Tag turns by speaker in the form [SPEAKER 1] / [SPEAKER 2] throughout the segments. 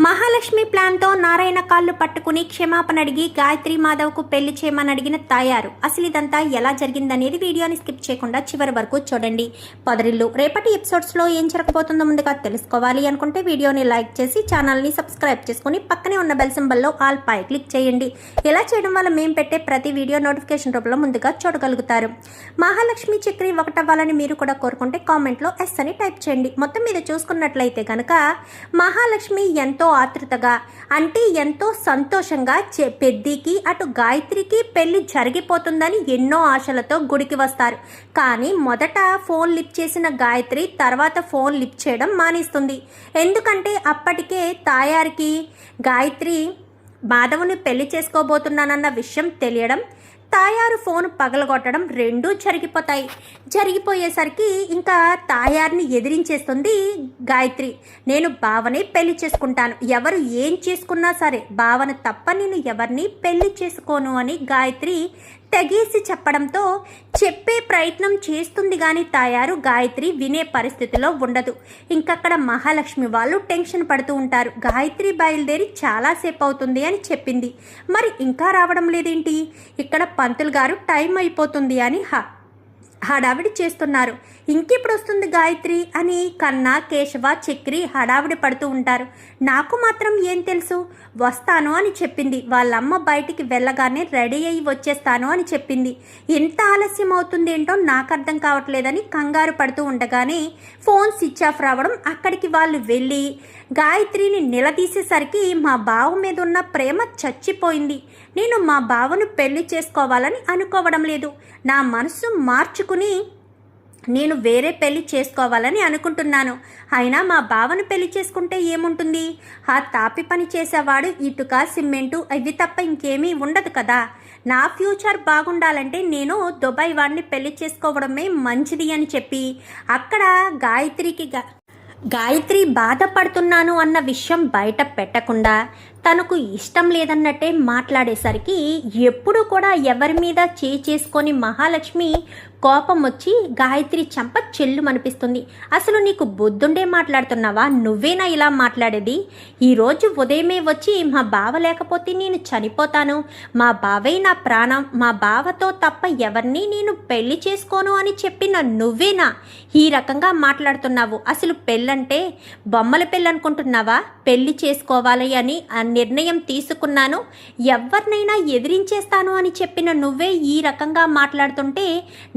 [SPEAKER 1] మహాలక్ష్మి ప్లాన్తో నారాయణ కాళ్ళు పట్టుకుని క్షమాపణ అడిగి గాయత్రి మాధవ్కు పెళ్లి చేయమని అడిగిన తాయారు. అసలు ఇదంతా ఎలా జరిగిందనేది వీడియోని స్కిప్ చేయకుండా చివరి వరకు చూడండి. పొదరిల్లు రేపటి ఎపిసోడ్స్లో ఏం జరగబోతుందో ముందుగా తెలుసుకోవాలి అనుకుంటే వీడియోని లైక్ చేసి ఛానల్ని సబ్స్క్రైబ్ చేసుకుని పక్కనే ఉన్న బెల్ సింబల్లో ఆల్ పై క్లిక్ చేయండి. ఇలా చేయడం వల్ల మేము పెట్టే ప్రతి వీడియో నోటిఫికేషన్ రూపంలో ముందుగా చూడగలుగుతారు. మహాలక్ష్మి చక్రి ఒకటవ్వాలని మీరు కూడా కోరుకుంటే కామెంట్లో ఎస్ అని టైప్ చేయండి. మొత్తం మీద చూసుకున్నట్లయితే కనుక మహాలక్ష్మి ఎంతో ఆతృతగా అంటే ఎంతో సంతోషంగా పెద్దికి అటు గాయత్రికి పెళ్లి జరిగిపోతుందని ఎన్నో ఆశలతో గుడికి వస్తారు. కానీ మొదట ఫోన్ లిఫ్ట్ చేసిన గాయత్రి తర్వాత ఫోన్ లిఫ్ట్ చేయడం మానేస్తుంది. ఎందుకంటే అప్పటికే తాయారికి గాయత్రి మాధవుని పెళ్లి చేసుకోబోతున్నానన్న విషయం తెలియడం, తాయారు ఫోన్ పగలగొట్టడం రెండూ జరిగిపోయేసరికి ఇంకా తాయారిని ఎదిరించేస్తుంది గాయత్రి. నేను బావనే పెళ్లి చేసుకుంటాను, ఎవరు ఏం చేసుకున్నా సరే బావన తప్ప నేను ఎవరిని పెళ్లి చేసుకోను అని గాయత్రి తెగేసి చెప్పడంతో చెప్పే ప్రయత్నం చేస్తుంది కానీ తాయారు గాయత్రి వినే పరిస్థితిలో ఉండదు. ఇంకక్కడ మహాలక్ష్మి వాళ్ళు టెన్షన్ పడుతూ ఉంటారు. గాయత్రి బయలుదేరి చాలాసేపు అవుతుంది అని చెప్పింది, మరి ఇంకా రావడం లేదేంటి, ఇక్కడ పంతులు గారు టైం అయిపోతుంది అని హడావిడి చేస్తున్నారు. ఇంకెప్పుడు వస్తుంది గాయత్రి అని కన్నా, కేశవ, చక్రి హడావిడి పడుతూ ఉంటారు. నాకు మాత్రం ఏం తెలుసు, వస్తాను అని చెప్పింది. వాళ్ళమ్మ బయటికి వెళ్ళగానే రెడీ అయ్యి వచ్చేస్తాను అని చెప్పింది. ఎంత ఆలస్యం అవుతుందేంటో నాకు అర్థం కావట్లేదని కంగారు పడుతూ ఉండగానే ఫోన్ స్విచ్ ఆఫ్ రావడం, అక్కడికి వాళ్ళు వెళ్ళి గాయత్రిని నిలదీసేసరికి మా బావ మీద ఉన్న ప్రేమ చచ్చిపోయింది. నేను మా బావను పెళ్లి చేసుకోవాలని అనుకోవడం లేదు. నా మనసు మార్చుకుని నేను వేరే పెళ్లి చేసుకోవాలని అనుకుంటున్నాను. అయినా మా బావను పెళ్లి చేసుకుంటే ఏముంటుంది, ఆ తాపి పని చేసేవాడు ఇటుక సిమెంటు ఇవి తప్ప ఇంకేమీ ఉండదు కదా. నా ఫ్యూచర్ బాగుండాలంటే నేను దుబాయ్ వాడిని పెళ్లి చేసుకోవడమే మంచిది అని చెప్పి అక్కడ గాయత్రి బాధపడుతున్నాను అన్న విషయం బయట పెట్టకుండా తనకు ఇష్టం లేదన్నట్టే మాట్లాడేసరికి ఎప్పుడు కూడా ఎవరి మీద చేసుకొని మహాలక్ష్మి కోపం వచ్చి గాయత్రి చంప చెల్లుమనిపిస్తుంది. అసలు నీకు బుద్ధుండే మాట్లాడుతున్నావా, నువ్వేనా ఇలా మాట్లాడేది? ఈరోజు ఉదయమే వచ్చి మా బావ లేకపోతే నేను చనిపోతాను, మా బావే నా ప్రాణం, మా బావతో తప్ప ఎవరిని నేను పెళ్లి చేసుకోను అని చెప్పిన నువ్వేనా ఈ రకంగా మాట్లాడుతున్నావు? అసలు పెళ్ళంటే బొమ్మల పెళ్ళి అనుకుంటున్నావా? పెళ్లి చేసుకోవాలి అని నిర్ణయం తీసుకున్నాను, ఎవరినైనా ఎదిరించేస్తాను అని చెప్పిన నువ్వే ఈ రకంగా మాట్లాడుతుంటే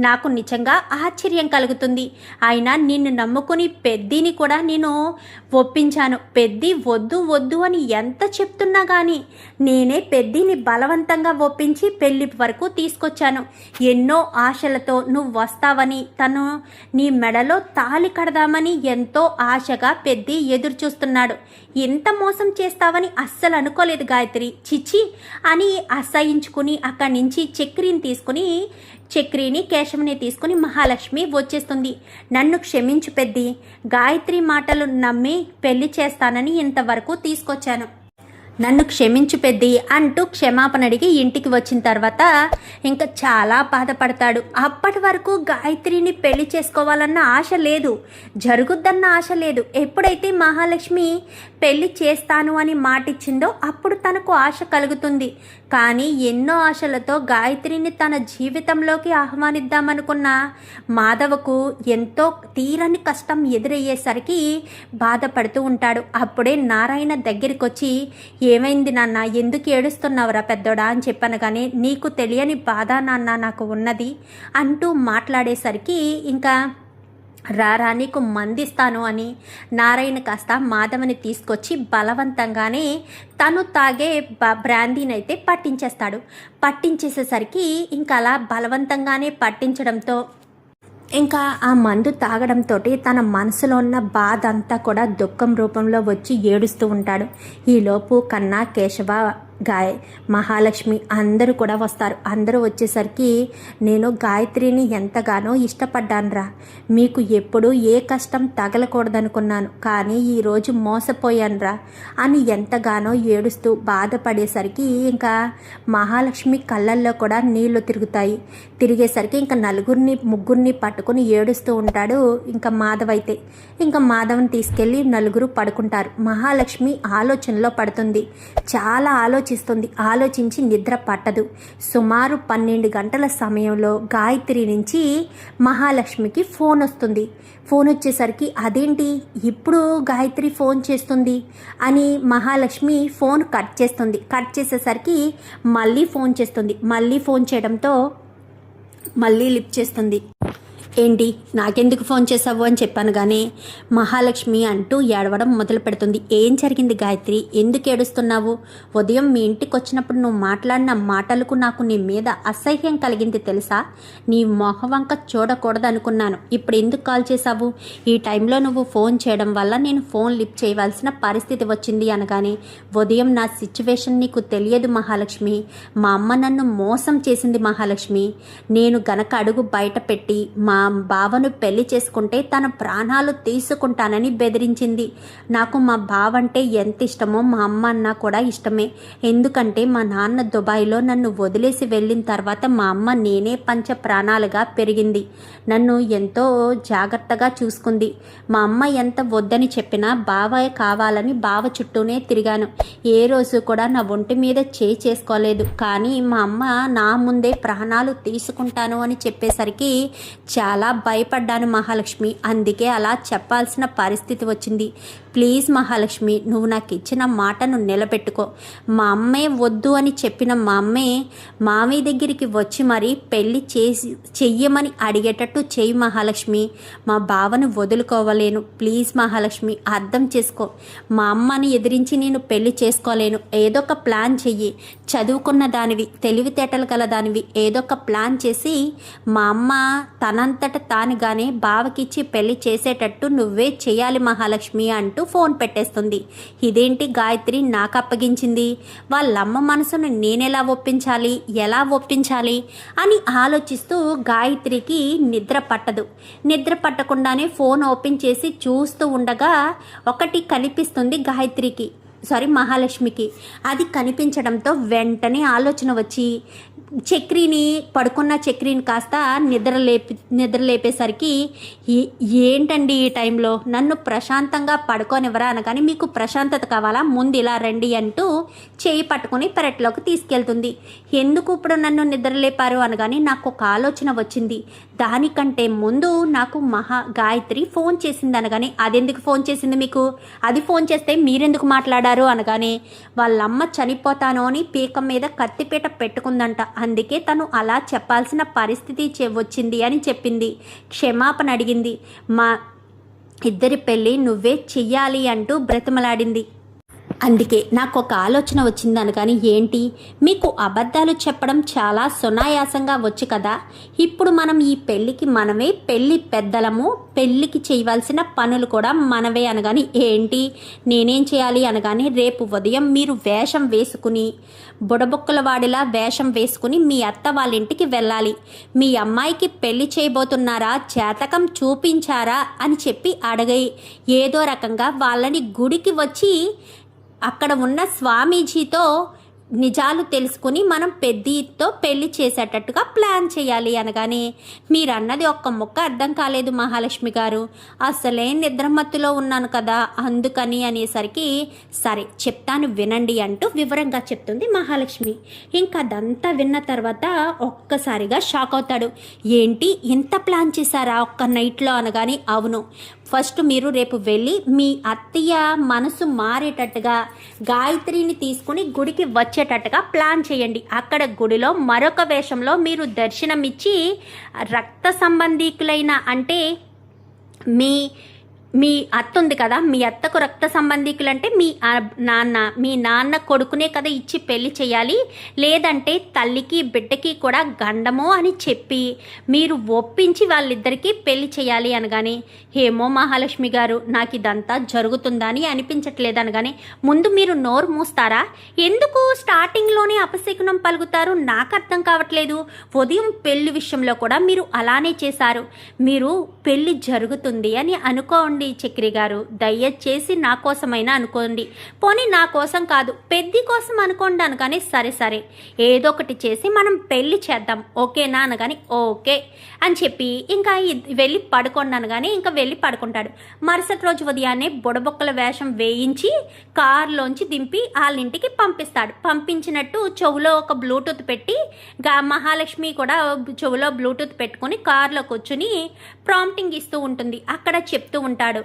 [SPEAKER 1] నాకు నిజంగా ఆశ్చర్యం కలుగుతుంది. అయినా నిన్ను నమ్ముకుని పెద్దిని కూడా నేను ఒప్పించాను. పెద్ది వద్దు వద్దు అని ఎంత చెప్తున్నా కానీ నేనే పెద్దిని బలవంతంగా ఒప్పించి పెళ్లి వరకు తీసుకొచ్చాను. ఎన్నో ఆశలతో నువ్వు వస్తావని, తను నీ మెడలో తాళి కడదామని ఎంతో ఆశగా పెద్ది ఎదురు చూస్తున్నాడు. ఎంత మోసం చేస్తావని అస్సలు అనుకోలేదు గాయత్రి, చిచి అని అసహించుకుని అక్కడి నుంచి చక్రిని కేశవని తీసుకుని మహాలక్ష్మి వచ్చేస్తుంది. నన్ను క్షమించు పెద్ది, గాయత్రి మాటలు నమ్మి పెళ్లి చేస్తానని ఇంతవరకు తీసుకొచ్చాను, నన్ను క్షమించు పెద్ది అంటూ క్షమాపణ అడిగి ఇంటికి వచ్చిన తర్వాత ఇంకా చాలా బాధపడతాడు. అప్పటి వరకు గాయత్రిని పెళ్లి చేసుకోవాలన్న ఆశ లేదు, జరుగుద్దన్న ఆశ లేదు. ఎప్పుడైతే మహాలక్ష్మి పెళ్లి చేస్తాను అని మాటిచ్చిందో అప్పుడు తనకు ఆశ కలుగుతుంది. కానీ ఎన్నో ఆశలతో గాయత్రిని తన జీవితంలోకి ఆహ్వానిద్దామనుకున్న మాధవకు ఎంతో తీరని కష్టం ఎదురయ్యేసరికి బాధపడుతూ ఉంటాడు. అప్పుడే నారాయణ దగ్గరికి వచ్చి, ఏమైంది నాన్న, ఎందుకు ఏడుస్తున్నావురా పెద్దోడా అని చెప్పాను కానీ నీకు తెలియని బాధ నాన్న నాకు ఉన్నది అంటూ మాట్లాడేసరికి ఇంకా రారా నీకు మందిస్తాను అని నారాయణ కాస్త మాధవని తీసుకొచ్చి బలవంతంగానే తను తాగే బ్రాందీనైతే పట్టించేసేసరికి ఇంకా అలా బలవంతంగానే పట్టించడంతో ఇంకా ఆ మందు తాగడంతో తన మనసులో ఉన్న బాధ అంతా కూడా దుఃఖం రూపంలో వచ్చి ఏడుస్తూ ఉంటాడు. ఈలోపు కన్నా, కేశవ మహాలక్ష్మి అందరూ కూడా వస్తారు. అందరూ వచ్చేసరికి నేను గాయత్రిని ఎంతగానో ఇష్టపడ్డానురా, మీకు ఎప్పుడు ఏ కష్టం తగలకూడదనుకున్నాను, కానీ ఈరోజు మోసపోయానురా అని ఎంతగానో ఏడుస్తూ బాధపడేసరికి ఇంకా మహాలక్ష్మి కళ్ళల్లో కూడా నీళ్లు తిరిగేసరికి ఇంకా ముగ్గురిని పట్టుకుని ఏడుస్తూ ఉంటాడు ఇంకా మాధవ్. అయితే ఇంకా మాధవ్ని తీసుకెళ్ళి నలుగురు పడుకుంటారు. మహాలక్ష్మి ఆలోచనలో పడుతుంది, చాలా ఆలోచించి నిద్ర పట్టదు. సుమారు 12 గంటల సమయంలో గాయత్రి నుంచి మహాలక్ష్మికి ఫోన్ వస్తుంది. ఫోన్ వచ్చేసరికి అదేంటి ఇప్పుడు గాయత్రి ఫోన్ చేస్తుంది అని మహాలక్ష్మి ఫోన్ కట్ చేసేసరికి మళ్ళీ ఫోన్ చేయడంతో మళ్ళీ లిఫ్ట్ చేస్తుంది. ఏంటి నాకెందుకు ఫోన్ చేసావు అని చెప్పాను కానీ మహాలక్ష్మి అంటూ ఏడవడం మొదలు పెడుతుంది. ఏం జరిగింది గాయత్రి, ఎందుకు ఏడుస్తున్నావు? ఉదయం మీ ఇంటికి వచ్చినప్పుడు నువ్వు మాట్లాడిన మాటలకు నాకు నీ మీద అసహ్యం కలిగింది తెలుసా? నీ మొహవంక చూడకూడదు అనుకున్నాను. ఇప్పుడు ఎందుకు కాల్ చేశావు? ఈ టైంలో నువ్వు ఫోన్ చేయడం వల్ల నేను ఫోన్ లిఫ్ట్ చేయవలసిన పరిస్థితి వచ్చింది అనగానే, ఉదయం నా సిచ్యువేషన్ నీకు తెలియదు మహాలక్ష్మి. మా అమ్మ నన్ను మోసం చేసింది మహాలక్ష్మి. నేను గనక అడుగు బయట పెట్టి మా బావను పెళ్లి చేసుకుంటే తన ప్రాణాలు తీసుకుంటానని బెదిరించింది. నాకు మా బావ అంటే ఎంత ఇష్టమో మా అమ్మ అన్న కూడా ఇష్టమే. ఎందుకంటే మా నాన్న దుబాయ్లో నన్ను వదిలేసి వెళ్ళిన తర్వాత మా అమ్మ నేనే పంచ ప్రాణాలుగా పెరిగింది. నన్ను ఎంతో జాగ్రత్తగా చూసుకుంది. మా అమ్మ ఎంత వద్దని చెప్పినా బావ కావాలని బావ చుట్టూనే తిరిగాను. ఏ రోజు కూడా నా ఒంటి మీద చేసుకోలేదు. కానీ మా అమ్మ నా ముందే ప్రాణాలు తీసుకుంటాను అని చెప్పేసరికి చాలా భయపడ్డాను మహాలక్ష్మి. అందుకే అలా చెప్పాల్సిన పరిస్థితి వచ్చింది. ప్లీజ్ మహాలక్ష్మి, నువ్వు నాకు ఇచ్చిన మాటను నిలబెట్టుకో. మా అమ్మే వద్దు అని చెప్పిన మా అమ్మే మామయ్య దగ్గరికి వచ్చి మరీ పెళ్ళి చెయ్యమని అడిగేటట్టు చెయ్యి మహాలక్ష్మి. మా బావను వదులుకోవలేను. ప్లీజ్ మహాలక్ష్మి అర్థం చేసుకో. మా అమ్మని ఎదిరించి నేను పెళ్లి చేసుకోలేను. ఏదో ఒక ప్లాన్ చెయ్యి. చదువుకున్న దానివి, తెలివితేటలు గల దానివి, ఏదో ఒక ప్లాన్ చేసి మా అమ్మ తనంతట తానుగానే బావకిచ్చి పెళ్లి చేసేటట్టు నువ్వే చేయాలి మహాలక్ష్మి అంటూ ఫోన్ పెట్టేస్తుంది. ఇదేంటి గాయత్రి నాకు అప్పగించింది? వాళ్ళమ్మ మనసును నేనెలా ఎలా ఒప్పించాలి అని ఆలోచిస్తూ గాయత్రికి నిద్ర పట్టకుండానే ఫోన్ ఓపెన్ చేసి చూస్తూ ఉండగా ఒకటి కనిపిస్తుంది మహాలక్ష్మికి. అది కనిపించడంతో వెంటనే ఆలోచన వచ్చి పడుకున్న చక్రిని కాస్త నిద్రలేపేసరికి ఏంటండి ఈ టైంలో నన్ను ప్రశాంతంగా పడుకోనివ్వరా అనగానే, మీకు ప్రశాంతత కావాలా, ముందు ఇలా రండి అంటూ చేయి పట్టుకుని పెరట్లోకి తీసుకెళ్తుంది. ఎందుకు ఇప్పుడు నన్ను నిద్రలేపారు అనగానే నాకు ఒక ఆలోచన వచ్చింది. దానికంటే ముందు నాకు గాయత్రి ఫోన్ చేసింది అనగానే, అదెందుకు ఫోన్ చేసింది మీకు? అది ఫోన్ చేస్తే మీరెందుకు మాట్లాడారు అనగానే, వాళ్ళమ్మ చనిపోతాను అని పీక మీద కత్తిపీట పెట్టుకుందంట. అందుకే తను అలా చెప్పాల్సిన పరిస్థితి వచ్చింది అని చెప్పింది. క్షమాపణ అడిగింది. మా ఇద్దరి పెళ్ళి నువ్వే చెయ్యాలి అంటూ బ్రతిమలాడింది. అందుకే నాకు ఒక ఆలోచన వచ్చింది అనగాని, ఏంటి? మీకు అబద్ధాలు చెప్పడం చాలా సునాయాసంగా వచ్చు కదా. ఇప్పుడు మనం ఈ పెళ్ళికి మనమే పెళ్ళి పెద్దలము, పెళ్ళికి చేయవలసిన పనులు కూడా మనవే అనగాని, ఏంటి నేనేం చేయాలి అనగానే, రేపు ఉదయం మీరు వేషం వేసుకుని బుడబుక్కల వాడిలా వేషం వేసుకుని మీ అత్త వాళ్ళ ఇంటికి వెళ్ళాలి. మీ అమ్మాయికి పెళ్లి చేయబోతున్నారా, జాతకం చూపించారా అని చెప్పి అడగాయి. ఏదో రకంగా వాళ్ళని గుడికి వచ్చి అక్కడ ఉన్న స్వామీజీతో నిజాలు తెలుసుకుని మనం పెద్దతో పెళ్లి చేసేటట్టుగా ప్లాన్ చేయాలి అనగానే, మీరన్నది ఒక్క ముక్క అర్థం కాలేదు మహాలక్ష్మి గారు. అసలే నిద్రమత్తులో ఉన్నాను కదా అందుకని అనేసరికి, సరే చెప్తాను వినండి అంటూ వివరంగా చెప్తుంది మహాలక్ష్మి. ఇంకా అదంతా విన్న తర్వాత ఒక్కసారిగా షాక్ అవుతాడు. ఏంటి ఇంత ప్లాన్ చేశారా ఒక్క నైట్లో అనగానే, అవును. ఫస్ట్ మీరు రేపు వెళ్ళి మీ అత్తయ్య మనసు మారేటట్టుగా గాయత్రిని తీసుకుని గుడికి వచ్చేటట్టుగా ప్లాన్ చేయండి. అక్కడ గుడిలో మరొక వేషంలో మీరు దర్శనమిచ్చి రక్త సంబంధికులైన అంటే మీ అత్త ఉంది కదా, మీ అత్తకు రక్త సంబంధికులు అంటే మీ నాన్న కొడుకునే కదా ఇచ్చి పెళ్లి చేయాలి, లేదంటే తల్లికి బిడ్డకి కూడా గండము అని చెప్పి మీరు ఒప్పించి వాళ్ళిద్దరికీ పెళ్లి చేయాలి అనగానే, ఏమో మహాలక్ష్మి గారు నాకు ఇదంతా జరుగుతుందా అని అనిపించట్లేదు అనగానే, ముందు మీరు నోరు మూస్తారా? ఎందుకు స్టార్టింగ్లోనే అపశకునం పలుకుతారు? నాకు అర్థం కావట్లేదు. ఉదయం పెళ్లి విషయంలో కూడా మీరు అలానే చేశారు. మీరు పెళ్లి జరుగుతుంది అని అనుకోండి చక్రి గారు, దయచేసి నా కోసమైనా అనుకోండి, పోనీ నా కోసం కాదు పెద్ది కోసం అనుకోండి అనగానే, సరే సరే ఏదో ఒకటి చేసి మనం పెళ్లి చేద్దాం ఓకేనా అనగానే, ఓకే అని చెప్పి ఇంకా వెళ్ళి పడుకోండి అనగానే ఇంకా వెళ్ళి పడుకుంటాడు. మరుసటి రోజు ఉదయాన్నే బుడబొక్కల వేషం వేయించి కారులోంచి దింపి వాళ్ళ ఇంటికి పంపిస్తాడు. పంపించినట్టు చెవులో ఒక బ్లూటూత్ పెట్టి మహాలక్ష్మి కూడా చెవులో బ్లూటూత్ పెట్టుకుని కారులో కూర్చుని ప్రాంప్టింగ్ ఇస్తూ ఉంటుంది. అక్కడ చెప్తూ ఉంటాడు,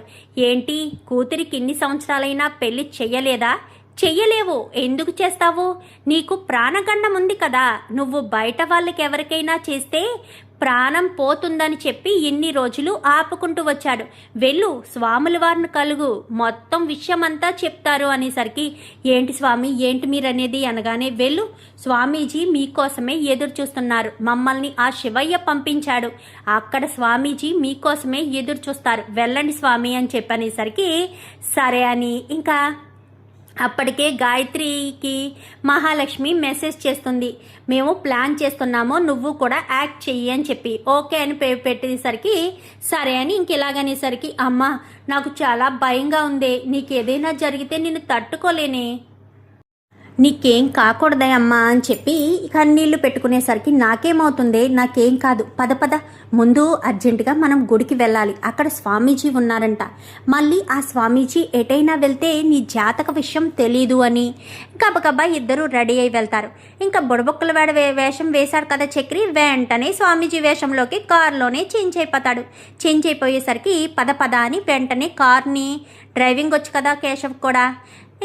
[SPEAKER 1] ఏంటి కూతురికి ఇన్ని సంవత్సరాలైనా పెళ్లి చెయ్యలేదా? చెయ్యలేవు, ఎందుకు చేస్తావు? నీకు ప్రాణగండం ఉంది కదా, నువ్వు బయట వాళ్ళకి ఎవరికైనా చేస్తే ప్రాణం పోతుందని చెప్పి ఇన్ని రోజులు ఆపుకుంటూ వచ్చాడు. వెళ్ళు స్వాముల వారిని కలుగు, మొత్తం విషయమంతా చెప్తారు అనేసరికి, ఏంటి స్వామి ఏంటి మీరనేది అనగానే, వెళ్ళు స్వామీజీ మీకోసమే ఎదురు చూస్తున్నారు, మమ్మల్ని ఆ శివయ్య పంపించాడు, అక్కడ స్వామీజీ మీకోసమే ఎదురు చూస్తారు, వెళ్ళండి స్వామి అని చెప్పనేసరికి సరే అని ఇంకా అప్పటికే గాయత్రికి మహాలక్ష్మి మెసేజ్ చేస్తుంది, మేము ప్లాన్ చేస్తున్నాము నువ్వు కూడా యాక్ట్ చెయ్యి అని చెప్పి. ఓకే అని పెట్టేసరికి సరే అని ఇంకెలాగనేసరికి, అమ్మ నాకు చాలా భయంగా ఉంది, నీకు ఏదైనా జరిగితే నేను తట్టుకోలేనే, నీకేం కాకూడదే అమ్మా అని చెప్పి కన్నీళ్లు పెట్టుకునేసరికి, నాకేమవుతుంది, నాకేం కాదు, పద పద ముందు అర్జెంటుగా మనం గుడికి వెళ్ళాలి, అక్కడ స్వామీజీ ఉన్నారంట, మళ్ళీ ఆ స్వామీజీ ఎటైనా వెళ్తే నీ జాతక విషయం తెలీదు అని. గబగబా ఇద్దరు రెడీ అయి వెళ్తారు. ఇంకా బుడబొక్కల వేషం వేశాడు కదా చక్రి, వెంటనే స్వామీజీ వేషంలోకి కారులోనే చేంజ్ అయిపోతాడు. చేంజ్ అయిపోయేసరికి పద పద అని వెంటనే కార్ని డ్రైవింగ్ వచ్చు కదా కేశవ్ కూడా,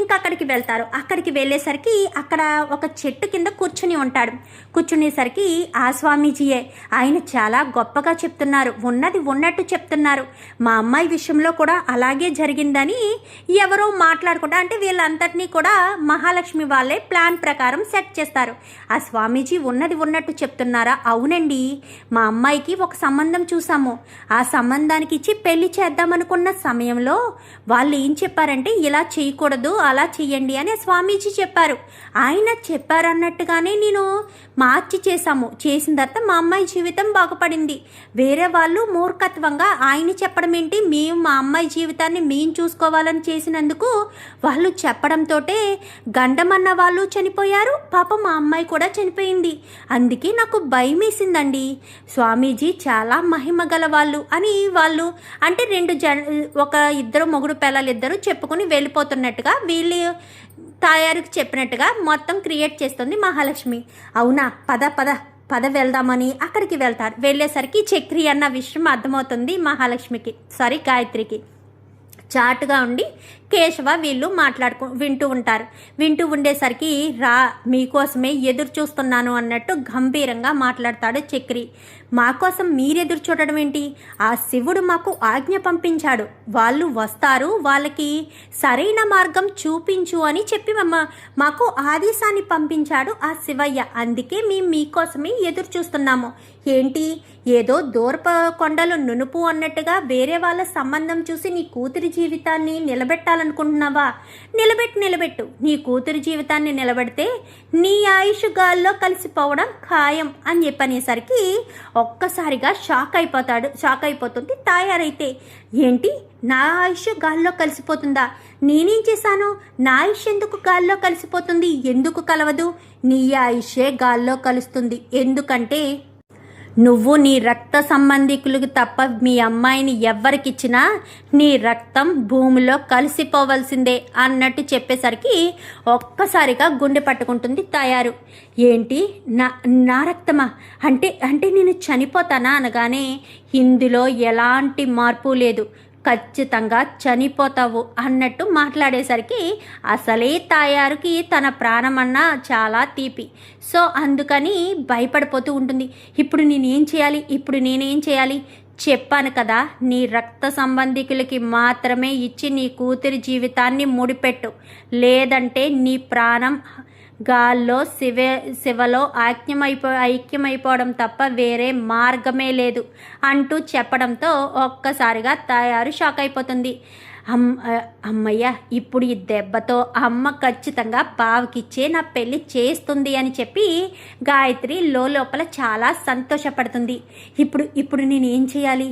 [SPEAKER 1] ఇంకా అక్కడికి వెళ్తారు. అక్కడికి వెళ్ళేసరికి అక్కడ ఒక చెట్టు కింద కూర్చుని ఉంటాడు. కూర్చునేసరికి ఆ స్వామీజీయే. ఆయన చాలా గొప్పగా చెప్తున్నారు, ఉన్నది ఉన్నట్టు చెప్తున్నారు. మా అమ్మాయి విషయంలో కూడా అలాగే జరిగిందని ఎవరో మాట్లాడుకుంటా, అంటే వీళ్ళంతటినీ కూడా మహాలక్ష్మి వాళ్ళే ప్లాన్ ప్రకారం సెట్ చేస్తారు. ఆ స్వామీజీ ఉన్నది ఉన్నట్టు చెప్తున్నారా? అవునండి, మా అమ్మాయికి ఒక సంబంధం చూసాము, ఆ సంబంధానికి ఇచ్చి పెళ్లి చేద్దామనుకున్న సమయంలో వాళ్ళు ఏం చెప్పారంటే, ఇలా చేయకూడదు అలా చెయ్యండి అని స్వామీజీ చెప్పారు. ఆయన చెప్పారన్నట్టుగానే నేను మార్చి చేశాము. చేసిన తర్వాత మా అమ్మాయి జీవితం బాగుపడింది. వేరే వాళ్ళు మూర్ఖత్వంగా ఆయన చెప్పడం ఏంటి, మేము మా అమ్మాయి జీవితాన్ని మేము చూసుకోవాలని చేసినందుకు వాళ్ళు చెప్పడంతో గండమన్న వాళ్ళు చనిపోయారు, పాపం మా అమ్మాయి కూడా చనిపోయింది. అందుకే నాకు భయం వేసిందండి. స్వామీజీ చాలా మహిమ గల వాళ్ళు అని వాళ్ళు అంటే ఒక ఇద్దరు మొగుడు పిల్లలు ఇద్దరు చెప్పుకుని వెళ్ళిపోతున్నట్టుగా వీళ్ళు తాయారుకి చెప్పినట్టుగా మొత్తం క్రియేట్ చేస్తుంది మహాలక్ష్మి. అవునా, పద పద పద వెళ్దామని అక్కడికి వెళ్తారు. వెళ్ళేసరికి చక్రి అన్న విషయం అర్థమవుతుంది మహాలక్ష్మికి, గాయత్రికి. చాటుగా ఉండి కేశవ వీళ్ళు వింటూ ఉంటారు. వింటూ ఉండేసరికి, రా మీకోసమే ఎదురు చూస్తున్నాను అన్నట్టు గంభీరంగా మాట్లాడతాడు చక్రి. మా కోసం మీరెదురు చూడడం ఏంటి? ఆ శివుడు మాకు ఆజ్ఞ పంపించాడు, వాళ్ళు వస్తారు, వాళ్ళకి సరైన మార్గం చూపించు అని చెప్పి మాకు ఆదేశాన్ని పంపించాడు ఆ శివయ్య. అందుకే మేము మీకోసమే ఎదురు చూస్తున్నాము. ఏంటి ఏదో దూరప కొండలు నునుపు అన్నట్టుగా వేరే వాళ్ళ సంబంధం చూసి నీ కూతురి జీవితాన్ని నిలబెట్టాలనుకుంటున్నావా? నిలబెట్టు. నీ కూతురి జీవితాన్ని నిలబెడితే నీ ఆయుష్ గాల్లో కలిసిపోవడం ఖాయం అని చెప్పనేసరికి ఒక్కసారిగా షాక్ అయిపోతుంది తాయారైతే. ఏంటి నా ఆయుష్ గాల్లో కలిసిపోతుందా? నేనేం చేశాను? నా ఆయుష్ ఎందుకు గాల్లో కలిసిపోతుంది? ఎందుకు కలవదు? నీ ఆయుషే గాల్లో కలుస్తుంది. ఎందుకంటే నువ్వు నీ రక్త సంబంధికులకు తప్ప మీ అమ్మాయిని ఎవ్వరికిచ్చినా నీ రక్తం భూమిలో కలిసిపోవలసిందే అన్నట్టు చెప్పేసరికి ఒక్కసారిగా గుండె పట్టుకుంటుంది తాయారు. ఏంటి నా రక్తమా? అంటే నేను చనిపోతానా అనగానే, ఇందులో ఎలాంటి మార్పు లేదు, ఖచ్చితంగా చనిపోతావు అన్నట్టు మాట్లాడేసరికి అసలే తాయారుకి తన ప్రాణమన్నా చాలా తీపి. సో అందుకని భయపడిపోతూ ఉంటుంది. ఇప్పుడు నేనేం చేయాలి? చెప్పాను కదా, నీ రక్త సంబంధికులకి మాత్రమే ఇచ్చి నీ కూతురి జీవితాన్ని ముడిపెట్టు, లేదంటే నీ ప్రాణం గాల్లో శివలో ఐక్యమైపోవడం తప్ప వేరే మార్గమే లేదు అంటూ చెప్పడంతో ఒక్కసారిగా తాయారు షాక్ అయిపోతుంది. అమ్మయ్య, ఇప్పుడు ఈ దెబ్బతో అమ్మ ఖచ్చితంగా బావకిచ్చే నా పెళ్ళి చేస్తుంది అని చెప్పి గాయత్రి లోపల చాలా సంతోషపడుతుంది. ఇప్పుడు నేను ఏం చేయాలి?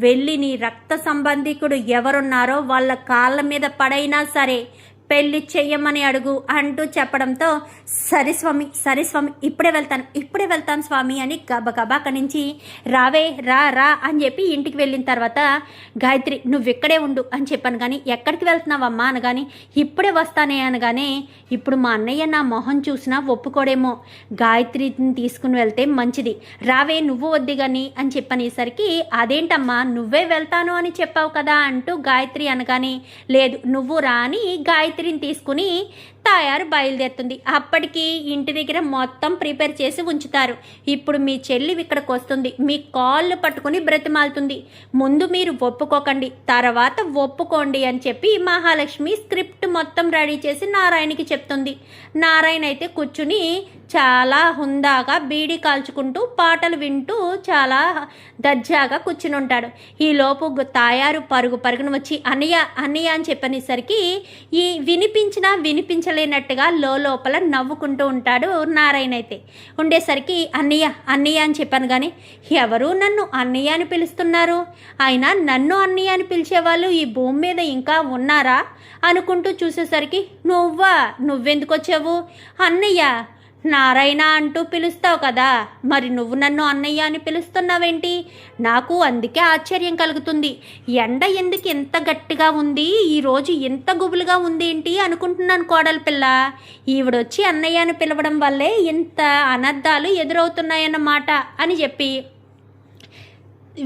[SPEAKER 1] వెళ్ళి నీ రక్త సంబంధికుడు ఎవరున్నారో వాళ్ళ కాళ్ళ మీద పడైనా సరే పెళ్ళి చెయ్యమని అడుగు అంటూ చెప్పడంతో సరే స్వామి ఇప్పుడే వెళ్తాను స్వామి అని గబగబా అక్కడి నుంచి రావే రా అని చెప్పి ఇంటికి వెళ్ళిన తర్వాత గాయత్రి నువ్వు ఇక్కడే ఉండు అని చెప్పాను. కానీ ఎక్కడికి వెళ్తున్నావమ్మా అనగాని ఇప్పుడే వస్తానే అనగానే ఇప్పుడు మా అన్నయ్య నా మొహం చూసినా ఒప్పుకోడేమో, గాయత్రిని తీసుకుని వెళ్తే మంచిది, రావే నువ్వు వద్దు కానీ అని చెప్పనేసరికి అదేంటమ్మా నువ్వే వెళ్తాను అని చెప్పావు కదా అంటూ గాయత్రి అనగానే లేదు నువ్వు రా అని గాయత్రిని తీసుకుని తాయారు బయలుదేరుతుంది. అప్పటికి ఇంటి దగ్గర మొత్తం ప్రిపేర్ చేసి ఉంచుతారు. ఇప్పుడు మీ చెల్లి ఇక్కడికి వస్తుంది, మీ కాళ్ళు పట్టుకుని బ్రతిమాలుతుంది, ముందు మీరు ఒప్పుకోకండి తర్వాత ఒప్పుకోండి అని చెప్పి మహాలక్ష్మి స్క్రిప్ట్ మొత్తం రెడీ చేసి నారాయణకి చెప్తుంది. నారాయణ అయితే కూర్చుని చాలా హుందాగా బీడీ కాల్చుకుంటూ పాటలు వింటూ చాలా దర్జాగా కూర్చుని ఉంటాడు. ఈలోపు తాయారు పరుగున వచ్చి అన్నయ్య అని చెప్పనేసరికి ఈ వినిపించలేనట్టుగా లోపల నవ్వుకుంటూ ఉంటాడు నారాయణ. అయితే ఉండేసరికి అన్నయ్య అని చెప్పాను కానీ ఎవరు నన్ను అన్నయ్య అని పిలుస్తున్నారు, అయినా నన్ను అన్నయ్య అని పిలిచేవాళ్ళు ఈ భూమి మీద ఇంకా ఉన్నారా అనుకుంటూ చూసేసరికి నువ్వెందుకు వచ్చావు? అన్నయ్య నారాయణ అంటూ పిలుస్తావు కదా, మరి నువ్వు నన్ను అన్నయ్య అని పిలుస్తున్నావేంటి? నాకు అందుకే ఆశ్చర్యం కలుగుతుంది. ఎండ ఎందుకు ఎంత గట్టిగా ఉంది, ఈరోజు ఎంత గుబులుగా ఉంది ఏంటి అనుకుంటున్నాను కోడలి పిల్ల. ఈవిడొచ్చి అన్నయ్య అని పిలవడం వల్లే ఇంత అనర్థాలు ఎదురవుతున్నాయన్నమాట అని చెప్పి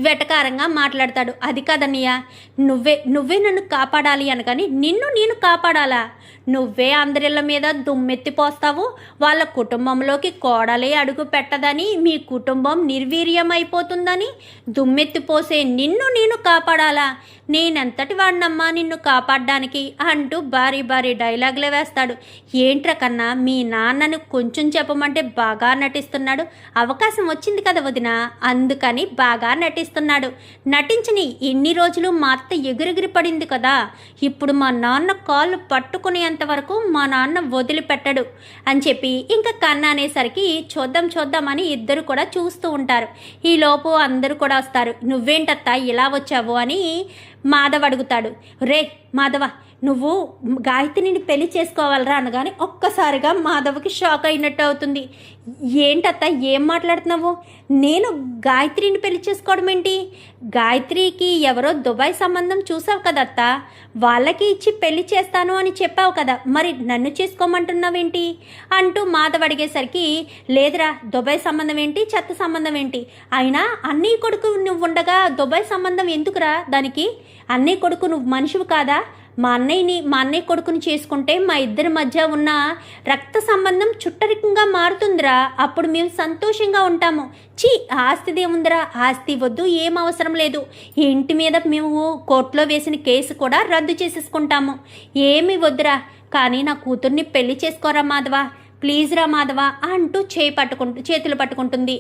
[SPEAKER 1] వెటకారంగా మాట్లాడతాడు. అది కాదన్నయ్య, నువ్వే నన్ను కాపాడాలి అనగాని నిన్ను నేను కాపాడాలా? నువ్వే అందరిళ్ళ మీద దుమ్మెత్తిపోస్తావు, వాళ్ళ కుటుంబంలోకి కోడలే అడుగు పెట్టదని, మీ కుటుంబం నిర్వీర్యమైపోతుందని దుమ్మెత్తిపోసే నిన్ను నేను కాపాడాలా? నేనెంతటి వాడినమ్మా నిన్ను కాపాడడానికి అంటూ భారీ డైలాగులే వేస్తాడు. ఏంట్రా కన్నా మీ నాన్నను కొంచెం చెప్పమంటే బాగా నటిస్తున్నాడు, అవకాశం వచ్చింది కదా వదిన అందుకని బాగా నటిస్తున్నాడు, నటించని ఎన్ని రోజులు మా అత్త ఎగిరెగిరి పడింది కదా, ఇప్పుడు మా నాన్న కాళ్ళు పట్టుకునేంతవరకు మా నాన్న వదిలిపెట్టడు అని చెప్పి ఇంకా కన్నా అనేసరికి చూద్దామని ఇద్దరు కూడా చూస్తూ ఉంటారు. ఈలోపు అందరూ కూడా వస్తారు. నువ్వేంటత్తా ఇలా వచ్చావు అని మాధవ్ అడుగుతాడు. రే మాధవ, నువ్వు గాయత్రిని పెళ్లి చేసుకోవాలరా అనగానే ఒక్కసారిగా మాధవ్కి షాక్ అయినట్టు అవుతుంది. ఏంటత్త ఏం మాట్లాడుతున్నావు? నేను గాయత్రిని పెళ్లి చేసుకోవడం ఏంటి? గాయత్రికి ఎవరో దుబాయ్ సంబంధం చూసావు కదత్త, వాళ్ళకి ఇచ్చి పెళ్లి చేస్తాను అని చెప్పావు కదా, మరి నన్ను చేసుకోమంటున్నావేంటి అంటూ మాధవ్ అడిగేసరికి లేదురా దుబాయ్ సంబంధం ఏంటి, చెత్త సంబంధం ఏంటి, అయినా అన్నయ్య కొడుకు నువ్వు ఉండగా దుబాయ్ సంబంధం ఎందుకురా దానికి? అన్నయ్య కొడుకు నువ్వు మనిషివి కాదా? మా అన్నయ్య కొడుకుని చేసుకుంటే మా ఇద్దరి మధ్య ఉన్న రక్త సంబంధం చుట్టరికంగా మారుతుందిరా, అప్పుడు మేము సంతోషంగా ఉంటాము. ఆస్తిదేముందిరా, ఆస్తి వద్దు, ఏం అవసరం లేదు, ఇంటి మీద మేము కోర్టులో వేసిన కేసు కూడా రద్దు చేసేసుకుంటాము, ఏమి వద్దురా, కానీ నా కూతుర్ని పెళ్లి చేసుకోరా మాధవ, ప్లీజ్ రా మాధవ అంటూ చేతులు పట్టుకుంటుంది.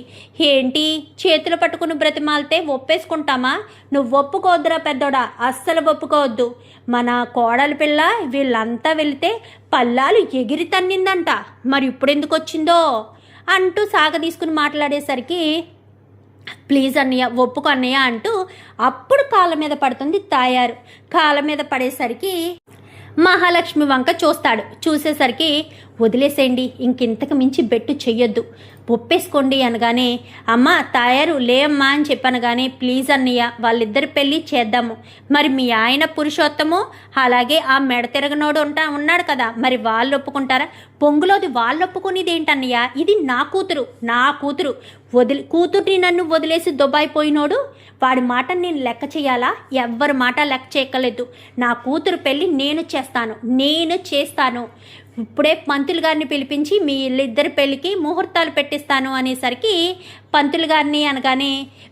[SPEAKER 1] ఏంటి చేతులు పట్టుకుని బ్రతిమాలితే ఒప్పేసుకుంటామా? నువ్వు ఒప్పుకోవద్దురా పెద్దోడా, అస్సలు ఒప్పుకోవద్దు. మన కోడలి పిల్ల వీళ్ళంతా వెళితే పల్లాలు ఎగిరి తన్నిందంట, మరి ఇప్పుడు ఎందుకు వచ్చిందో అంటూ సాగదీసుకుని మాట్లాడేసరికి ప్లీజ్ అన్నయ్య ఒప్పుకో అన్నయ్య అంటూ అప్పుడు కాళ్ళ మీద పడుతుంది తాయారు. కాళ్ళ మీద పడేసరికి మహాలక్ష్మి వంక చూసేసరికి వదిలేసేయండి, ఇంకింతకు మించి బెట్టు చెయ్యొద్దు, ఒప్పేసుకోండి అనగానే అమ్మ తాయారు లేమ్మా అని చెప్పనగానే ప్లీజ్ అన్నయ్య వాళ్ళిద్దరి పెళ్ళి చేద్దాము, మరి మీ ఆయన పురుషోత్తము అలాగే ఆ మెడ తిరగనోడు ఉన్నాడు కదా, మరి వాళ్ళు ఒప్పుకుంటారా? పొంగులోది వాళ్ళు ఒప్పుకునేది ఏంటన్నయ్య, ఇది నా కూతురు కూతుర్ని నన్ను వదిలేసి దుబాయిపోయినోడు వాడి మాట నేను లెక్క చేయాలా? ఎవ్వరి మాట లెక్క చేయక్కలేదు, నా కూతురు పెళ్ళి నేను చేస్తాను. ఇప్పుడే పంతులు గారిని పిలిపించి మీ ఇద్దరి పెళ్ళికి ముహూర్తాలు పెట్టిస్తాను అనేసరికి పంతులు గారిని అనగానే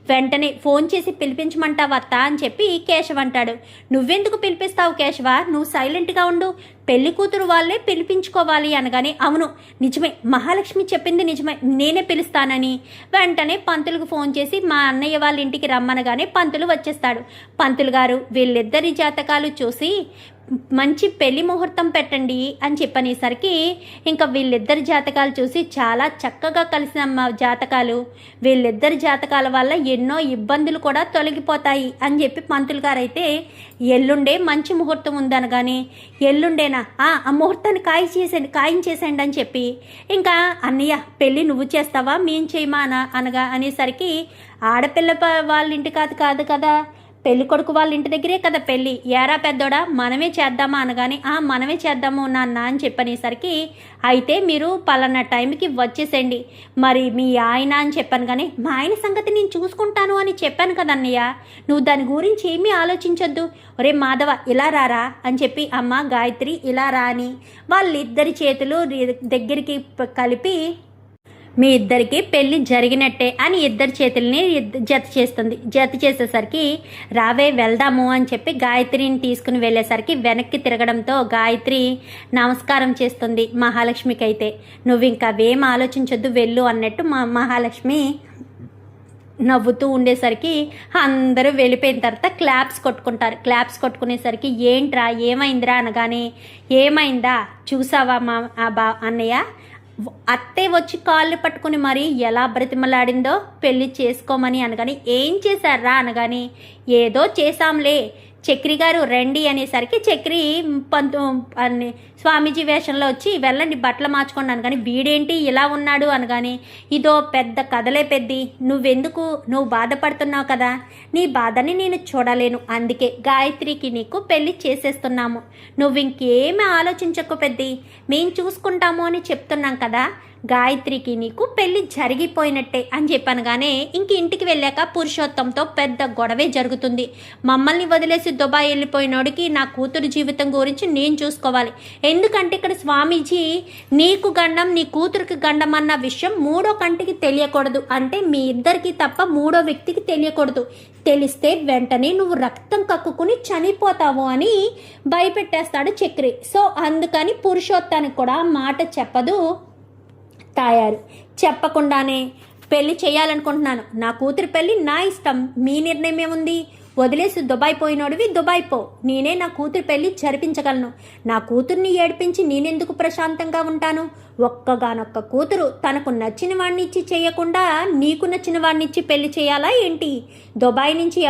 [SPEAKER 1] వెంటనే ఫోన్ చేసి పిలిపించమంటావా అత్త అని చెప్పి కేశవ్ అంటాడు. నువ్వెందుకు పిలిపిస్తావు కేశవ, నువ్వు సైలెంట్గా ఉండు, పెళ్లి కూతురు వాళ్ళే పిలిపించుకోవాలి అనగానే అవును నిజమే, మహాలక్ష్మి చెప్పింది నిజమే, నేనే పిలుస్తానని వెంటనే పంతులకు ఫోన్ చేసి మా అన్నయ్య వాళ్ళ ఇంటికి రమ్మనగానే పంతులు వచ్చేస్తాడు. పంతులు గారు వీళ్ళిద్దరి జాతకాలు చూసి మంచి పెళ్లి ముహూర్తం పెట్టండి అని చెప్పనేసరికి ఇంకా వీళ్ళిద్దరి జాతకాలు చూసి చాలా చక్కగా కలిసిన జాతకాలు, వీళ్ళిద్దరి జాతకాల వల్ల ఎన్నో ఇబ్బందులు కూడా తొలగిపోతాయి అని చెప్పి పంతులు గారు అయితే ఎల్లుండే మంచి ముహూర్తం ఉందనగానే ఎల్లుండేనా ఆ ముహూర్తాన్ని ఖాయించేసేయండి అని చెప్పి ఇంకా అన్నయ్య పెళ్ళి నువ్వు చేస్తావా మేం చేయమా అనగా అనేసరికి ఆడపిల్ల వాళ్ళ ఇంటి కాదు కదా, పెళ్లి కొడుకు వాళ్ళ ఇంటి దగ్గరే కదా పెళ్ళి, ఏరా పెద్దోడా మనమే చేద్దామా అనగానే మనమే చేద్దాము నాన్న అని చెప్పనేసరికి అయితే మీరు పలానా టైంకి వచ్చేసేయండి, మరి మీ ఆయన అని చెప్పాను కానీ మా ఆయన సంగతి నేను చూసుకుంటాను అని చెప్పాను కదన్నయ్య, నువ్వు దాని గురించి ఏమీ ఆలోచించొద్దు, ఒరే మాధవ ఇలా రారా అని చెప్పి అమ్మ గాయత్రి ఇలా రా అని వాళ్ళిద్దరి చేతులు దగ్గరికి కలిపి మీ ఇద్దరికి పెళ్ళి జరిగినట్టే అని ఇద్దరి చేతుల్ని జత చేస్తుంది. జత చేసేసరికి రావే వెళ్దాము అని చెప్పి గాయత్రిని తీసుకుని వెళ్ళేసరికి వెనక్కి తిరగడంతో గాయత్రి నమస్కారం చేస్తుంది మహాలక్ష్మికి. అయితే నువ్వు ఇంకా అవేం ఆలోచించొద్దు వెళ్ళు అన్నట్టు మహాలక్ష్మి నవ్వుతూ ఉండేసరికి అందరూ వెళ్ళిపోయిన తర్వాత క్లాప్స్ కొట్టుకుంటారు. క్లాప్స్ కొట్టుకునేసరికి ఏంట్రా ఏమైందిరా అనగానే ఏమైందా చూసావా అన్నయ్య, అత్తే వచ్చి కాళ్ళు పట్టుకుని మరి ఎలా బ్రతిమలాడిందో పెళ్ళి చేసుకోమని అనగాని ఏం చేశారా అనగాని ఏదో చేశాంలే చక్రి గారు రండి అనేసరికి చక్రి స్వామీజీ వేషంలో వచ్చి వెళ్ళండి బట్టలు మార్చుకున్నాను కానీ వీడేంటి ఇలా ఉన్నాడు అనగానే ఇదో పెద్ద కథలే పెద్ది, నువ్వు బాధపడుతున్నావు కదా, నీ బాధని నేను చూడలేను, అందుకే గాయత్రికి నీకు పెళ్లి చేసేస్తున్నాము, నువ్వు ఇంకేమీ ఆలోచించకు పెద్ది, మేము చూసుకుంటాము అని చెప్తున్నాం కదా, గాయత్రికి నీకు పెళ్లి జరిగిపోయినట్టే అని చెప్పనగానే ఇంక ఇంటికి వెళ్ళాక పురుషోత్తంతో పెద్ద గొడవే జరుగుతుంది. మమ్మల్ని వదిలేసి దుబాయ్ వెళ్ళిపోయినోడికి నా కూతురు జీవితం గురించి నేను చూసుకోవాలి, ఎందుకంటే ఇక్కడ స్వామీజీ నీకు గండం నీ కూతురికి గండం అన్న విషయం మూడో కంటికి తెలియకూడదు, అంటే మీ ఇద్దరికి తప్ప మూడో వ్యక్తికి తెలియకూడదు, తెలిస్తే వెంటనే నువ్వు రక్తం కక్కుకుని చనిపోతావు అని భయపెట్టేస్తాడు చక్రి. సో అందుకని పురుషోత్తానికి కూడా మాట చెప్పదు తాయారు. చెప్పకుండానే పెళ్లి చేయాలనుకుంటున్నాను, నా కూతురు పెళ్లి నా ఇష్టం, మీ నిర్ణయం ఏముంది, వదిలేసి దుబాయ్ పోయినోడివి దుబాయ్ పో, నేనే నా కూతురు పెళ్లి జరిపించగలను, నా కూతుర్ని ఏడిపించి నేనెందుకు ప్రశాంతంగా ఉంటాను, ఒక్కగానొక్క కూతురు తనకు నచ్చిన వాడిని ఇచ్చి చేయకుండా నీకు నచ్చిన వాడిని ఇచ్చి పెళ్లి చేయాలా ఏంటి, దుబాయ్ నుంచి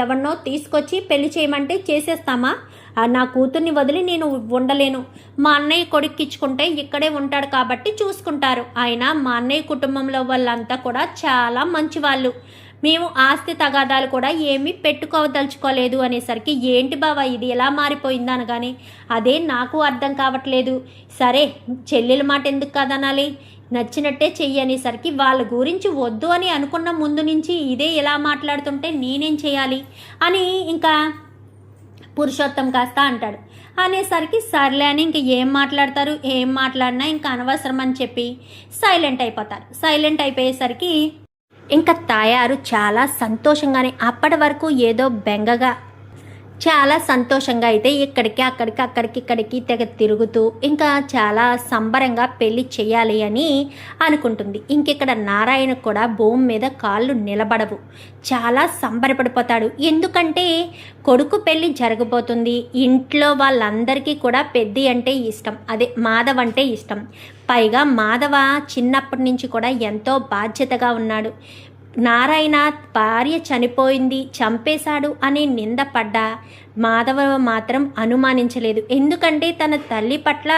[SPEAKER 1] ఎవరినో తీసుకొచ్చి పెళ్లి చేయమంటే చేసేస్తామా, నా కూతుర్ని వదిలి నేను ఉండలేను, మా అన్నయ్య కొడుక్కిచ్చుకుంటే ఇక్కడే ఉంటాడు కాబట్టి చూసుకుంటారు, అయినా మా అన్నయ్య కుటుంబంలో వాళ్ళంతా కూడా చాలా మంచి వాళ్ళు, మేము ఆస్తి తగాదాలు కూడా ఏమీ పెట్టుకోదలుచుకోలేదు అనేసరికి ఏంటి బావా ఇది ఎలా మారిపోయింది అనగానే అదే నాకు అర్థం కావట్లేదు, సరే చెల్లెల మాట ఎందుకు కాదనాలి, నచ్చినట్టే చెయ్యనేసరికి వాళ్ళ గురించి వద్దు అని అనుకున్న ముందు నుంచి ఇదే ఎలా మాట్లాడుతుంటే నేనేం చేయాలి అని ఇంకా పురుషోత్తం కాస్త అంటాడు. అనేసరికి సర్లే అని ఇంక ఏం మాట్లాడినా ఇంకా అనవసరం అని చెప్పి సైలెంట్ అయిపోతారు. సైలెంట్ అయిపోయేసరికి ఇంకా తాయారు చాలా సంతోషంగానే అప్పటి వరకు ఏదో బెంగగా చాలా సంతోషంగా అయితే ఇక్కడికి తెగ తిరుగుతూ ఇంకా చాలా సంబరంగా పెళ్లి చేయాలి అని అనుకుంటుంది. ఇంకిక్కడ నారాయణ కూడా భూమి మీద కాళ్ళు నిలబడవు, చాలా సంబరపడిపోతాడు, ఎందుకంటే కొడుకు పెళ్లి జరగబోతుంది, ఇంట్లో వాళ్ళందరికీ కూడా పెద్ది అంటే ఇష్టం, అదే మాధవ్ అంటే ఇష్టం, పైగా మాధవ చిన్నప్పటి నుంచి కూడా ఎంతో బాధ్యతగా ఉన్నాడు, నారాయణ భార్య చనిపోయింది చంపేశాడు అని నిందపడ్డా మాధవ మాత్రం అనుమానించలేదు, ఎందుకంటే తన తల్లి పట్ల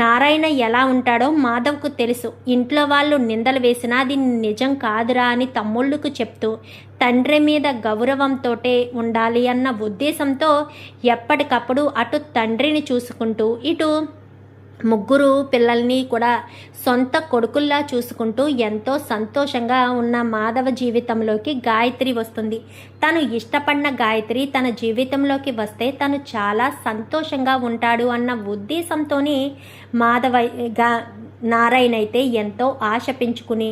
[SPEAKER 1] నారాయణ ఎలా ఉంటాడో మాధవ్కు తెలుసు, ఇంట్లో వాళ్ళు నిందలు వేసినా అది నిజం కాదురా అని తమ్ముళ్ళకు చెప్తూ తండ్రి మీద గౌరవంతోటే ఉండాలి అన్న ఉద్దేశంతో ఎప్పటికప్పుడు అటు తండ్రిని చూసుకుంటూ ఇటు ముగ్గురు పిల్లల్ని కూడా సొంత కొడుకుల్లా చూసుకుంటూ ఎంతో సంతోషంగా ఉన్న మాధవ జీవితంలోకి గాయత్రి వస్తుంది. తను ఇష్టపడిన గాయత్రి తన జీవితంలోకి వస్తే తను చాలా సంతోషంగా ఉంటాడు అన్న ఉద్దేశంతోనే నారాయణ అయితే ఎంతో ఆశ పెంచుకుని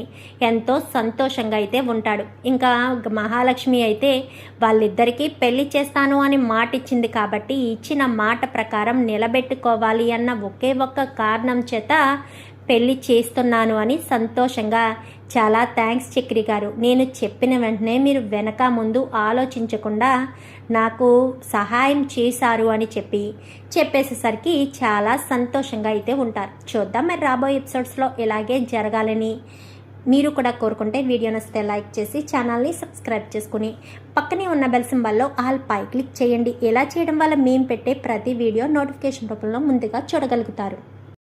[SPEAKER 1] ఎంతో సంతోషంగా అయితే ఉంటాడు. ఇంకా మహాలక్ష్మి అయితే వాళ్ళిద్దరికీ పెళ్లి చేస్తాను అని మాట ఇచ్చింది కాబట్టి ఇచ్చిన మాట ప్రకారం నిలబెట్టుకోవాలి అన్న ఒకే ఒక్క కారణం చేత పెళ్లి చేస్తున్నాను అని సంతోషంగా, చాలా థ్యాంక్స్ చక్రి గారు, నేను చెప్పిన వెంటనే మీరు వెనక ముందు ఆలోచించకుండా నాకు సహాయం చేశారు అని చెప్పేసేసరికి చాలా సంతోషంగా అయితే ఉంటారు. చూద్దాం మరి రాబోయే ఎపిసోడ్స్లో ఇలాగే జరగాలని మీరు కూడా కోరుకుంటే వీడియో నచ్చితే లైక్ చేసి ఛానల్ని సబ్స్క్రైబ్ చేసుకుని పక్కనే ఉన్న బెల్ సింబల్లో ఆల్ పై క్లిక్ చేయండి. ఇలా చేయడం వల్ల మేము పెట్టే ప్రతి వీడియో నోటిఫికేషన్ రూపంలో ముందుగా చూడగలుగుతారు.